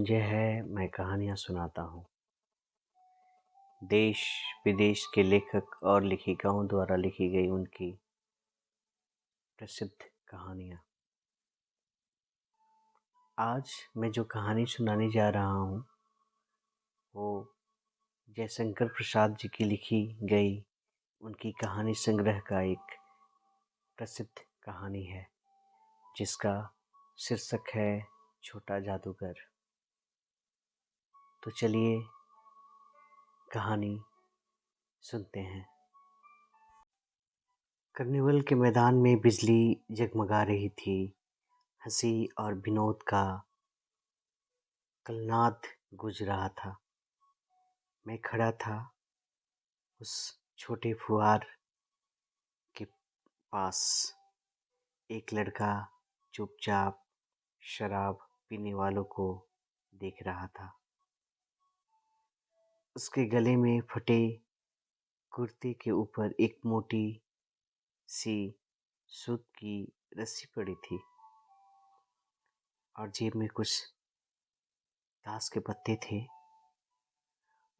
मुझे है, मैं कहानियाँ सुनाता हूँ। देश विदेश के लेखक और लेखिकाओं द्वारा लिखी गई उनकी प्रसिद्ध कहानियाँ। आज मैं जो कहानी सुनाने जा रहा हूँ वो जयशंकर प्रसाद जी की लिखी गई उनकी कहानी संग्रह का एक प्रसिद्ध कहानी है, जिसका शीर्षक है छोटा जादूगर। तो चलिए कहानी सुनते हैं। कार्निवल के मैदान में बिजली जगमगा रही थी। हंसी और विनोद का कलनाद गूंज रहा था। मैं खड़ा था उस छोटे फुहार के पास। एक लड़का चुपचाप शराब पीने वालों को देख रहा था। उसके गले में फटे कुर्ते के ऊपर एक मोटी सी सूत की रस्सी पड़ी थी और जेब में कुछ ताश के पत्ते थे।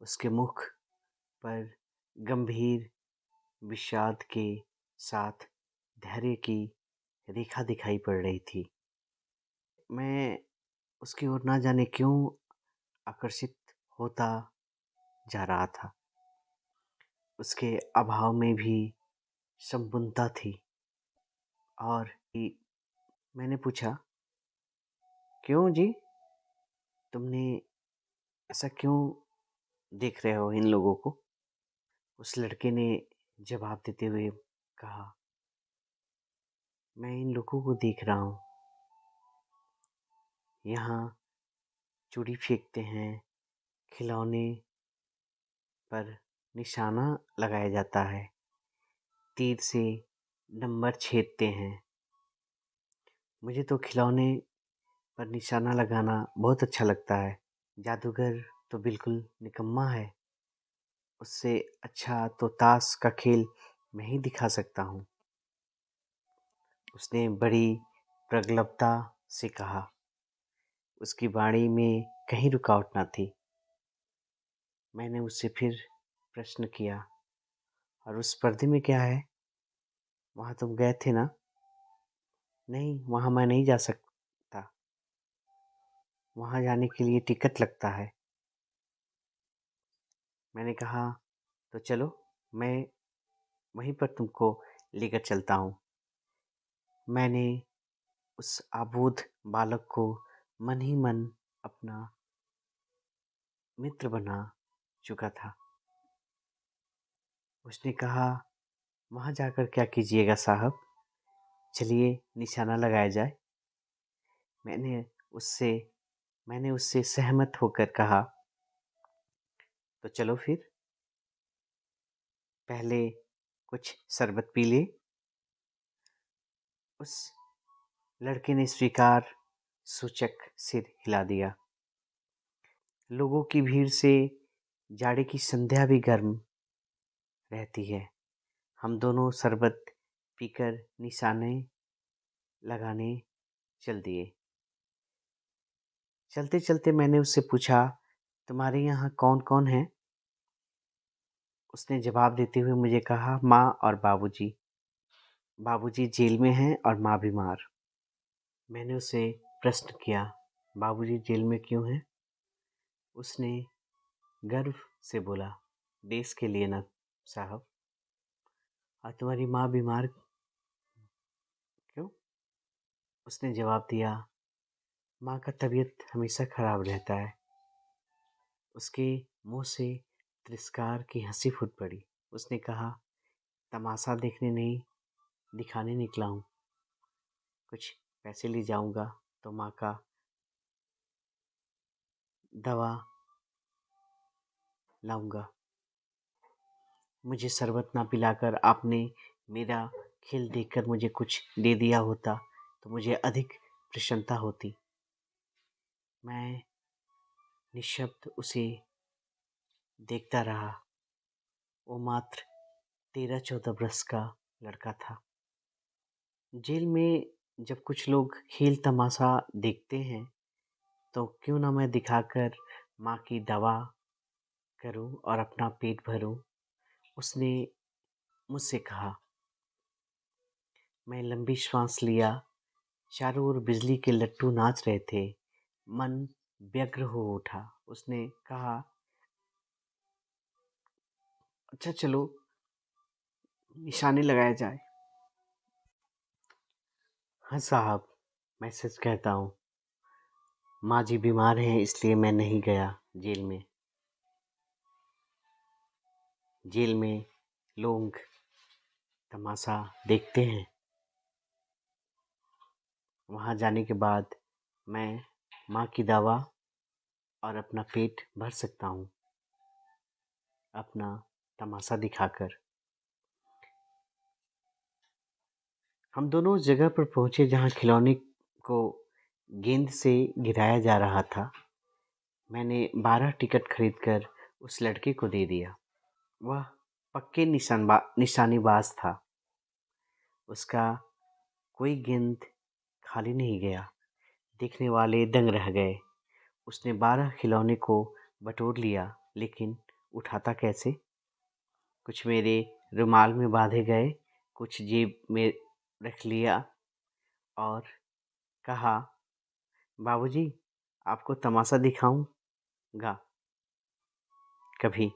उसके मुख पर गंभीर विषाद के साथ धैर्य की रेखा दिखाई पड़ रही थी। मैं उसकी ओर ना जाने क्यों आकर्षित होता जा रहा था। उसके अभाव में भी संपूर्णता थी। और मैंने पूछा, क्यों जी, तुमने ऐसा क्यों देख रहे हो इन लोगों को? उस लड़के ने जवाब देते हुए कहा, मैं इन लोगों को देख रहा हूँ। यहाँ चूड़ी फेंकते हैं, खिलौने पर निशाना लगाया जाता है, तीर से नंबर छेदते हैं। मुझे तो खिलौने पर निशाना लगाना बहुत अच्छा लगता है। जादूगर तो बिल्कुल निकम्मा है। उससे अच्छा तो ताश का खेल मैं ही दिखा सकता हूँ। उसने बड़ी प्रगल्भता से कहा। उसकी वाणी में कहीं रुकावट न थी। मैंने उससे फिर प्रश्न किया, और उस पर्दे में क्या है? वहाँ तुम गए थे ना? नहीं, वहाँ मैं नहीं जा सकता। वहाँ जाने के लिए टिकट लगता है। मैंने कहा, तो चलो, मैं वहीं पर तुमको लेकर चलता हूँ। मैंने उस अबोध बालक को मन ही मन अपना मित्र बना चुका था। उसने कहा, वहाँ जाकर क्या कीजिएगा साहब? चलिए निशाना लगाया जाए। मैंने उससे सहमत होकर कहा, तो चलो फिर। पहले कुछ शरबत पी ले। उस लड़के ने स्वीकार सूचक सिर हिला दिया। लोगों की भीड़ से जाड़े की संध्या भी गर्म रहती है। हम दोनों शरबत पीकर निशाने लगाने चल दिए। चलते चलते मैंने उससे पूछा, तुम्हारे यहाँ कौन कौन है? उसने जवाब देते हुए मुझे कहा, माँ और बाबूजी। बाबूजी जेल में हैं और माँ बीमार। मैंने उसे प्रश्न किया, बाबूजी जेल में क्यों हैं? उसने गर्व से बोला, देश के लिए ना साहब। और तुम्हारी माँ बीमार क्यों? उसने जवाब दिया, माँ का तबीयत हमेशा खराब रहता है। उसके मुंह से तिरस्कार की हंसी फूट पड़ी। उसने कहा, तमाशा देखने नहीं, दिखाने निकला हूँ। कुछ पैसे ले जाऊंगा तो माँ का दवा लाऊंगा। मुझे शरबत ना पिलाकर आपने मेरा खेल देखकर मुझे कुछ दे दिया होता तो मुझे अधिक प्रसन्नता होती। मैं निःशब्द उसे देखता रहा। वो मात्र 13-14 वर्ष का लड़का था। जेल में जब कुछ लोग खेल तमाशा देखते हैं तो क्यों ना मैं दिखाकर माँ की दवा करूं और अपना पेट भरूं। उसने मुझसे कहा। मैं लंबी श्वास लिया। चारों ओर बिजली के लट्टू नाच रहे थे। मन व्यग्र हो उठा। उसने कहा, अच्छा चलो निशाने लगाया जाए। हाँ साहब, मैं सच कहता हूँ, माँ जी बीमार हैं इसलिए मैं नहीं गया जेल में। जेल में लोग तमाशा देखते हैं। वहाँ जाने के बाद मैं माँ की दवा और अपना पेट भर सकता हूँ अपना तमाशा दिखाकर। हम दोनों उस जगह पर पहुँचे जहाँ खिलौने को गेंद से गिराया जा रहा था। मैंने 12 टिकट खरीदकर उस लड़के को दे दिया। वह पक्के निशानेबाज था। उसका कोई गेंद खाली नहीं गया। देखने वाले दंग रह गए। उसने 12 खिलौने को बटोर लिया, लेकिन उठाता कैसे? कुछ मेरे रुमाल में बांधे गए, कुछ जेब में रख लिया और कहा, बाबूजी आपको तमाशा दिखाऊंगा कभी।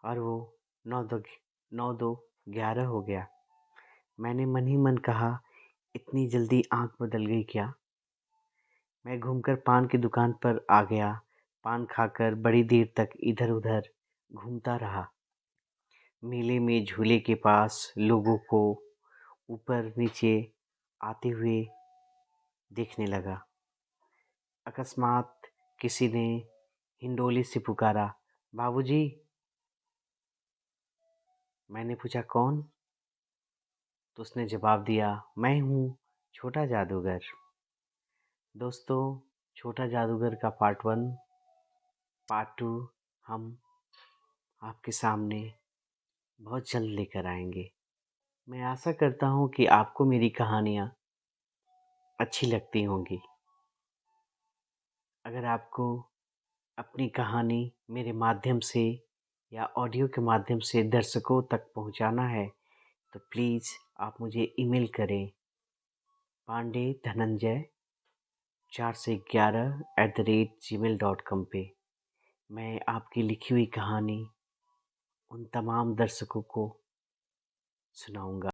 और वो 9-2-11 हो गया। मैंने मन ही मन कहा, इतनी जल्दी आँख बदल गई क्या? मैं घूमकर पान की दुकान पर आ गया। पान खाकर बड़ी देर तक इधर-उधर घूमता रहा। मेले में झूले के पास लोगों को ऊपर-नीचे आते हुए देखने लगा। अकस्मात किसी ने हिंडोले से पुकारा, बाबूजी। मैंने पूछा, कौन? तो उसने जवाब दिया, मैं हूँ छोटा जादूगर। दोस्तों, छोटा जादूगर का पार्ट 1, पार्ट 2 हम आपके सामने बहुत जल्द लेकर आएंगे। मैं आशा करता हूँ कि आपको मेरी कहानियाँ अच्छी लगती होंगी। अगर आपको अपनी कहानी मेरे माध्यम से या ऑडियो के माध्यम से दर्शकों तक पहुँचाना है तो प्लीज़ आप मुझे ईमेल करें pandey411@gmail.com पे। मैं आपकी लिखी हुई कहानी उन तमाम दर्शकों को सुनाऊंगा।